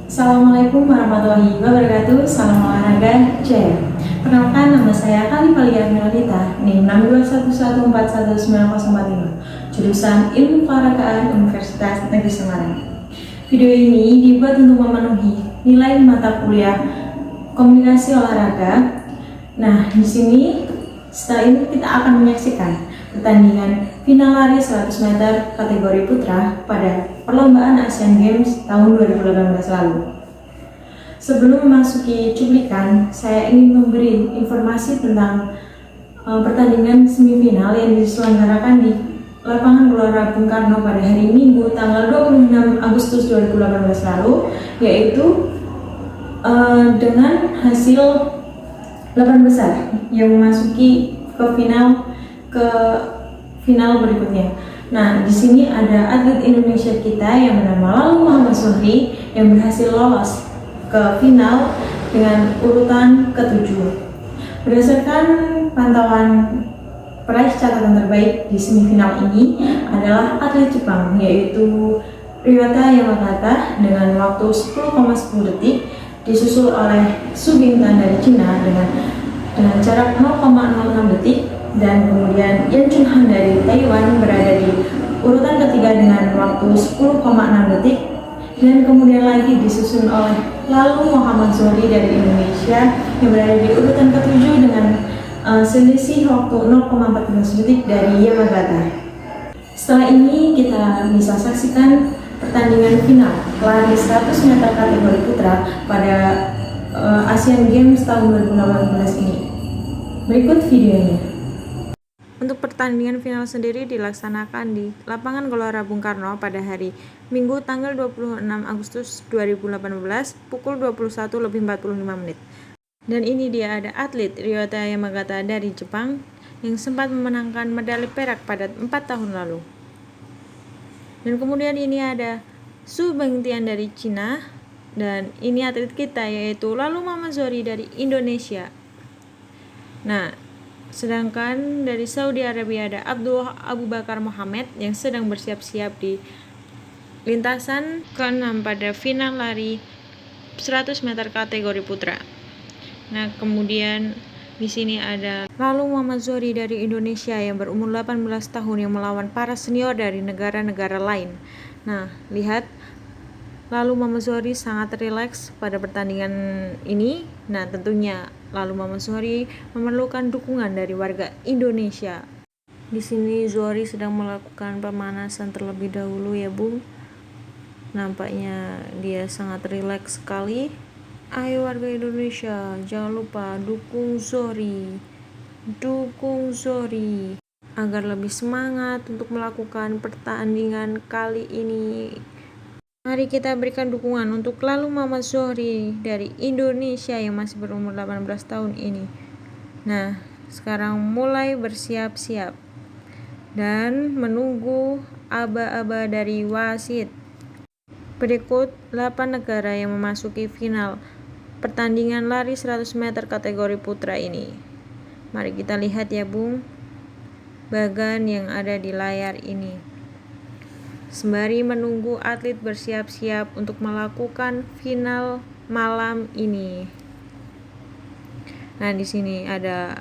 Assalamualaikum warahmatullahi wabarakatuh. Salam olahraga Jaya. Perkenalkan, nama saya Kalifalia Meladita, NIM 621141905, jurusan Ilmu Keolahragaan Universitas Negeri Semarang. Video ini dibuat untuk memenuhi nilai mata kuliah komunikasi olahraga. Nah, di sini setelah ini kita akan menyaksikan pertandingan final lari 100 meter kategori putra pada perlombaan Asian Games tahun 2018 lalu. Sebelum memasuki cuplikan, saya ingin memberi informasi tentang pertandingan semifinal yang diselenggarakan di lapangan Gelora Bung Karno pada hari Minggu tanggal 26 Agustus 2018 lalu, yaitu dengan hasil 8 besar yang memasuki ke final berikutnya. Nah, di sini ada atlet Indonesia kita yang bernama Lalu Muhammad Zohri yang berhasil lolos ke final dengan urutan ke-7. Berdasarkan pantauan peraih catatan terbaik di semifinal ini adalah atlet Jepang, yaitu Ryota Yamagata dengan waktu 10,10 detik, disusul oleh Su Bingtan dari Cina dengan jarak 0,06 detik, dan kemudian Yan Chunhan dari Taiwan berada di urutan ketiga dengan waktu 10,6 detik, dan kemudian lagi disusun oleh Lalu Muhammad Zohri dari Indonesia yang berada di urutan ke-7 dengan selisih waktu 0,14 detik dari Yamagata. Setelah ini kita bisa saksikan pertandingan final lari 100 meter kategori putra pada Asian Games tahun 2018 ini. Berikut videonya. Untuk pertandingan final sendiri dilaksanakan di lapangan Gelora Bung Karno pada hari Minggu tanggal 26 Agustus 2018 pukul 21.45. Dan ini dia ada atlet Ryota Yamagata dari Jepang yang sempat memenangkan medali perak pada 4 tahun lalu. Dan kemudian ini ada Su Bingtian dari Cina, dan ini atlet kita yaitu Lalu Muhammad Zohri dari Indonesia. Nah, sedangkan dari Saudi Arabia ada Abdullah Abu Bakar Muhammad yang sedang bersiap-siap di lintasan ke-6 pada final lari 100 meter kategori putra. Nah, kemudian di sini ada Lalu Muhammad Zohri dari Indonesia yang berumur 18 tahun yang melawan para senior dari negara-negara lain. Nah, lihat Lalu Muhammad Zohri sangat rileks pada pertandingan ini. Nah, tentunya Lalu Muhammad Zohri memerlukan dukungan dari warga Indonesia. Di sini Zohri sedang melakukan pemanasan terlebih dahulu ya, Bung. Nampaknya dia sangat rileks sekali. Ayo warga Indonesia, jangan lupa dukung Zohri agar lebih semangat untuk melakukan pertandingan kali ini. Mari kita berikan dukungan untuk Lalu Muhammad Zohri dari Indonesia yang masih berumur 18 tahun ini. Nah, sekarang mulai bersiap-siap dan menunggu aba-aba dari wasit. Berikut 8 negara yang memasuki final pertandingan lari 100 meter kategori putra ini. Mari kita lihat ya, Bung, bagan yang ada di layar ini. Sembari menunggu atlet bersiap-siap untuk melakukan final malam ini. Nah, di sini ada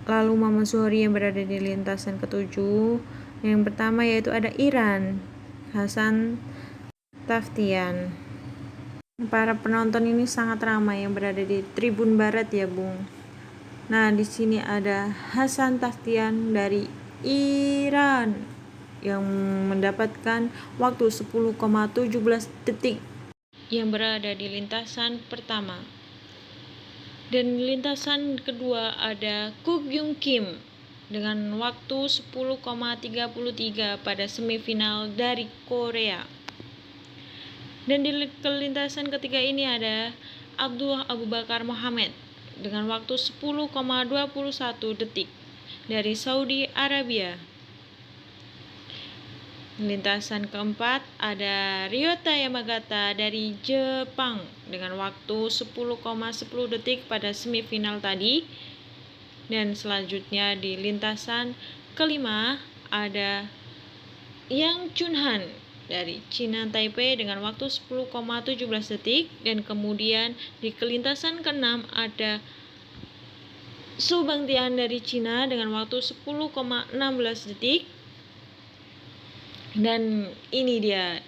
Lalu Muhammad Zohri yang berada di lintasan ke-7. Yang pertama yaitu ada Iran, Hasan Taftian. Para penonton ini sangat ramai yang berada di tribun barat ya, Bung. Nah, di sini ada Hasan Taftian dari Iran yang mendapatkan waktu 10,17 detik yang berada di lintasan pertama. Dan lintasan kedua ada Kukyung Kim dengan waktu 10,33 pada semifinal dari Korea. Dan di lintasan ketiga ini ada Abdullah Abu Bakar Muhammad dengan waktu 10,21 detik dari Saudi Arabia. Lintasan keempat ada Ryota Yamagata dari Jepang dengan waktu 10,10 detik pada semifinal tadi. Dan selanjutnya di lintasan kelima ada Yang Chunhan dari China Taipei dengan waktu 10,17 detik, dan kemudian di kelintasan ke-6 ada Su Bangtian dari China dengan waktu 10,16 detik. Dan ini dia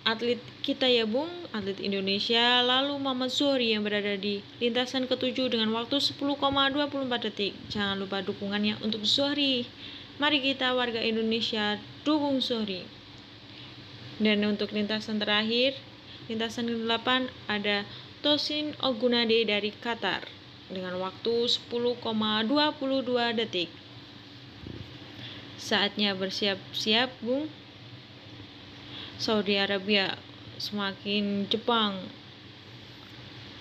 atlet kita ya Bung, atlet Indonesia. Lalu Muhammad Zohri yang berada di lintasan ke-7 dengan waktu 10,24 detik. Jangan lupa dukungannya untuk Zohri. Mari kita warga Indonesia dukung Zohri. Dan untuk lintasan terakhir, lintasan ke-8 ada Tosin Ogunade dari Qatar dengan waktu 10,22 detik. Saatnya bersiap-siap Bung. Saudi Arabia semakin, Jepang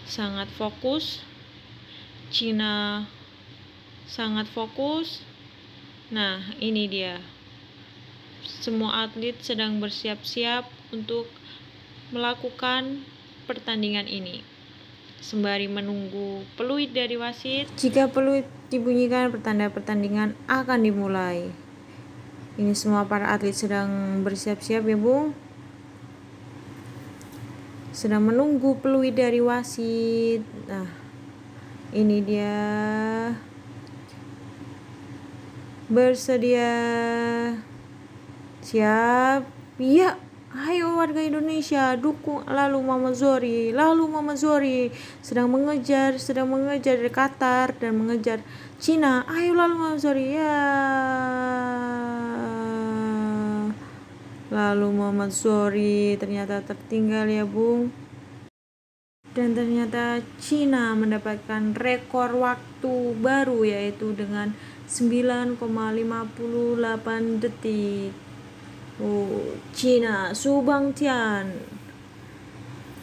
sangat fokus, Cina sangat fokus. Nah, ini dia. Semua atlet sedang bersiap-siap untuk melakukan pertandingan ini. Sembari menunggu peluit dari wasit. Jika peluit dibunyikan, pertanda pertandingan akan dimulai. Ini semua para atlet sedang bersiap-siap ya Bung. Sedang menunggu peluit dari wasit. Nah, ini dia. Bersedia. Siap. Ya. Ayo warga Indonesia dukung. Lalu Muhammad Zohri sedang mengejar dari Qatar dan mengejar Cina. Ayo lalu Muhammad Zohri ya. Lalu Muhammad Zohri ternyata tertinggal ya Bung. Dan ternyata Cina mendapatkan rekor waktu baru yaitu dengan 9,58 detik. Cina, Su Bangtian.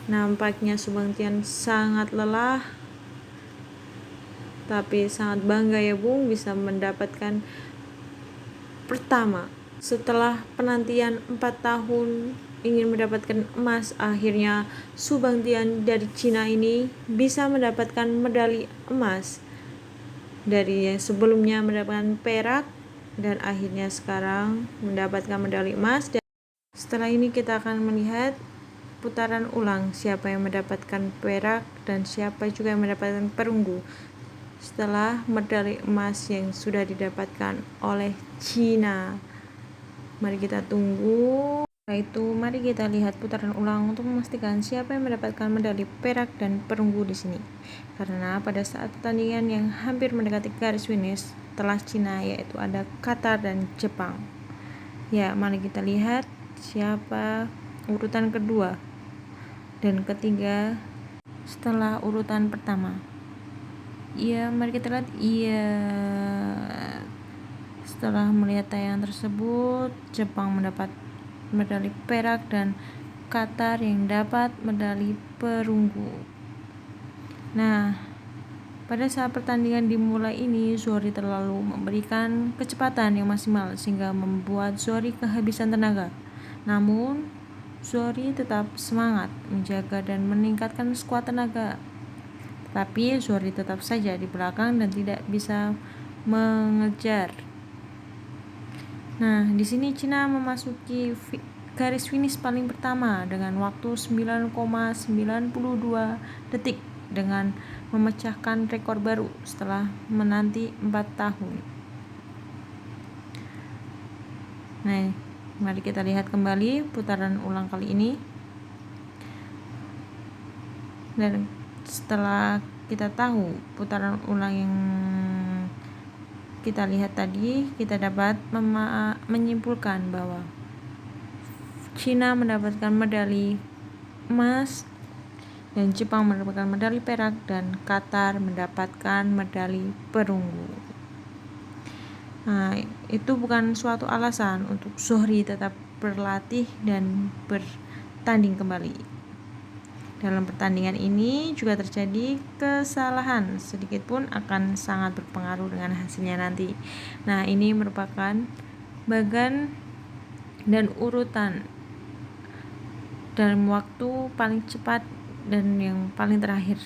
Nampaknya Su Bangtian sangat lelah, tapi sangat bangga ya Bung bisa mendapatkan pertama setelah penantian 4 tahun ingin mendapatkan emas. Akhirnya Su Bangtian dari Cina ini bisa mendapatkan medali emas dari yang sebelumnya mendapatkan perak, dan akhirnya sekarang mendapatkan medali emas. Dan setelah ini kita akan melihat putaran ulang siapa yang mendapatkan perak dan siapa juga yang mendapatkan perunggu setelah medali emas yang sudah didapatkan oleh Cina. Mari kita tunggu. Setelah itu mari kita lihat putaran ulang untuk memastikan siapa yang mendapatkan medali perak dan perunggu di sini. Karena pada saat pertandingan yang hampir mendekati garis finish setelah Cina yaitu ada Qatar dan Jepang. Ya, mari kita lihat siapa urutan kedua dan ketiga setelah urutan pertama. Iya, mari kita lihat. Iya. Setelah melihat tayangan tersebut, Jepang mendapat medali perak dan Qatar yang dapat medali perunggu. Nah, pada saat pertandingan dimulai ini, Zohri terlalu memberikan kecepatan yang maksimal sehingga membuat Zohri kehabisan tenaga. Namun, Zohri tetap semangat menjaga dan meningkatkan skuad tenaga. Tetapi Zohri tetap saja di belakang dan tidak bisa mengejar. Nah, di sini Cina memasuki garis finish paling pertama dengan waktu 9,92 detik dengan memecahkan rekor baru setelah menanti 4 tahun. Nah, mari kita lihat kembali putaran ulang kali ini. Dan setelah kita tahu putaran ulang yang kita lihat tadi, kita dapat menyimpulkan bahwa Cina mendapatkan medali emas dan Jepang mendapatkan medali perak dan Qatar mendapatkan medali perunggu. Nah, itu bukan suatu alasan untuk Zohri tetap berlatih dan bertanding kembali. Dalam pertandingan ini juga terjadi kesalahan sedikit pun akan sangat berpengaruh dengan hasilnya nanti. Nah, ini merupakan bagan dan urutan dalam waktu paling cepat dan yang paling terakhir.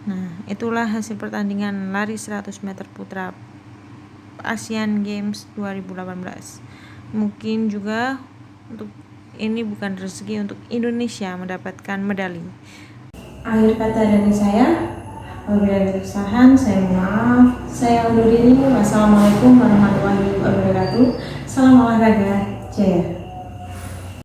Nah, itulah hasil pertandingan lari 100 meter putra Asian Games 2018. Mungkin juga untuk ini bukan rezeki untuk Indonesia mendapatkan medali. Akhir kata dari saya, apabila ada kesalahan saya mohon maaf. Saya undur diri. Wassalamualaikum warahmatullahi wabarakatuh. Salam olahraga, jaya.